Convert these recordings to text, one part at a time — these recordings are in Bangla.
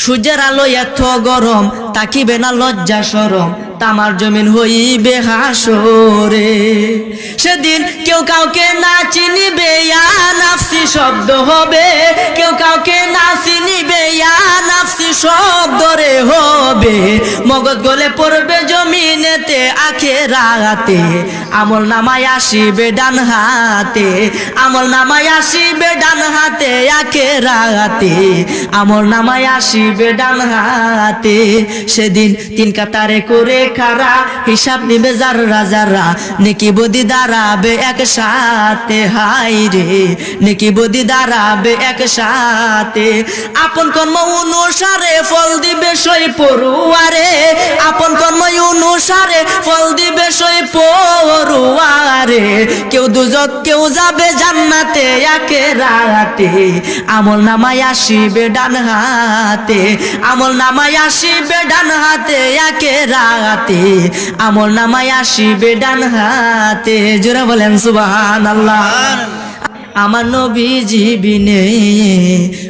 সূর্যের আলো এত গরম, তাকিবে না লজ্জা শরম, তামার জমিন হইবে হাসরে। সেদিন কেউ কাউকে না চিনিবে, ইয়া নাফসি শব্দ হবে। কেউ কাউকে না চিনিবে, ইয়া নাফসি শব্দ রে হবে। মগজ গলে পড়বে জমিনেতে আখেরাতে, আমল নামায় আসিবে ডান হাতে, আমল নামায় আসিবে ডান হাতে আখেরাতে, আমল নামায় আসিবে ডান হাতে। সেদিন তিন কাতারে করে খারা, হিসাব নিবে যারা যারা, নেকি বদি দাঁড়াবে একসাথে। হাই রে নেকি বদি দাঁড়াবে একসাথে। আপন কর্ম অনুসারে ফল দিবে সই পড়ুয়ারে, আপন কর্ম অনুসারে ফল দিবে সই পড়ুয়ারে। কেউ দুজক কেউ যাবে জান্নাতে আখেরাতে, আমল নামায় আসিবে ডান হাতে, আমল নামায় আসিবে ডান হাতে আখেরাতে, আমল নামায় আসিবে ডান হাতে। জোরে বলেন সুবহানাল্লাহ। আমার নবীজি বিনে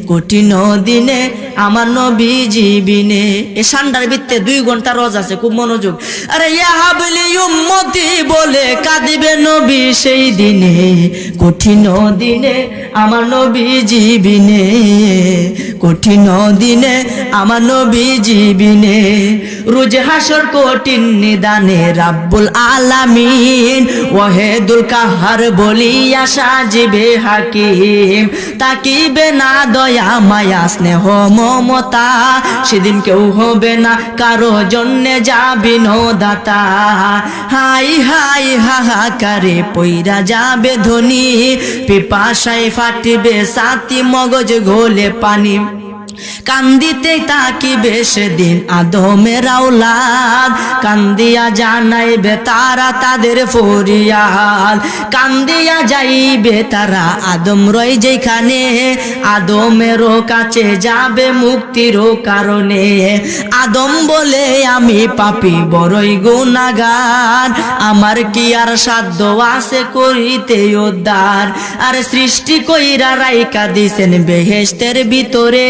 কঠিন দিনে, আমার নবীজি বিনে। এ সান্ডার ভিত্তে 2 ঘন্টা রোজ আছে, খুব মনোযোগ। আরে ইয়া হাবলি উম্মতি বলে কাঁদিবে নবী সেই দিনে, কঠিন দিনে আমার নবীজি বিনে, কঠিন দিনে আমার নবীজি বিনে। রোজ হাসর কঠিন নিদানে রাব্বুল আলামিন ওয়াহিদুল কাহার বলিয়া সাজিবে হাকিম। তাকিবে না দয়া মায়া স্নেহ মমতা, সেদিন কেউ হবে না কারো জন্যে যাবি দাতা। হাই হাই হাহাকারে পইরা যাবে ধনী, পিপাসায় ফাটিবে সাথী মগজ ঘোলে পানি। কান্দিতে তাকিবে সেদিন আদমের আওলাদ, কান্দিয়া জানাইবে তারা তাদের ফরিয়াদ। কান্দিয়া যাইবে তারা আদম রয় যেখানে, আদমেরও কাছে যাবে মুক্তির কারণে। আদম বলে আমি পাপী বড়ই গুনাহগার, আমার কি আর সাধ্য আছে করিতে উদ্ধার। আর সৃষ্টি কইরা রাইকা দিছেন বেহেশতের ভিতরে,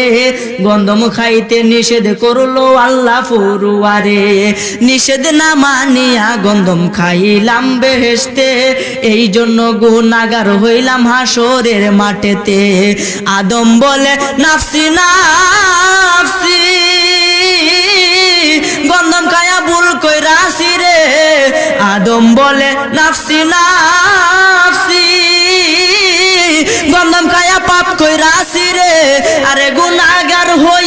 গন্ধম খাইতে নিষেধ করলো আল্লাহ ফরুয়ারে। নিষেধ না মানিয়া গন্ধম খাইলাম বেহেশতে, এই জন্য গুনাহগার হইলাম হাসরের মাঠেতে। আদম বলে নাফসি নাফসি, গন্ধম খায়া ভুল কইরাছি রে। আদম বলে নাফসি নাফসি, গন্ধম খায়া পাপ কইরাছি রে। আরে গুনাহগার হই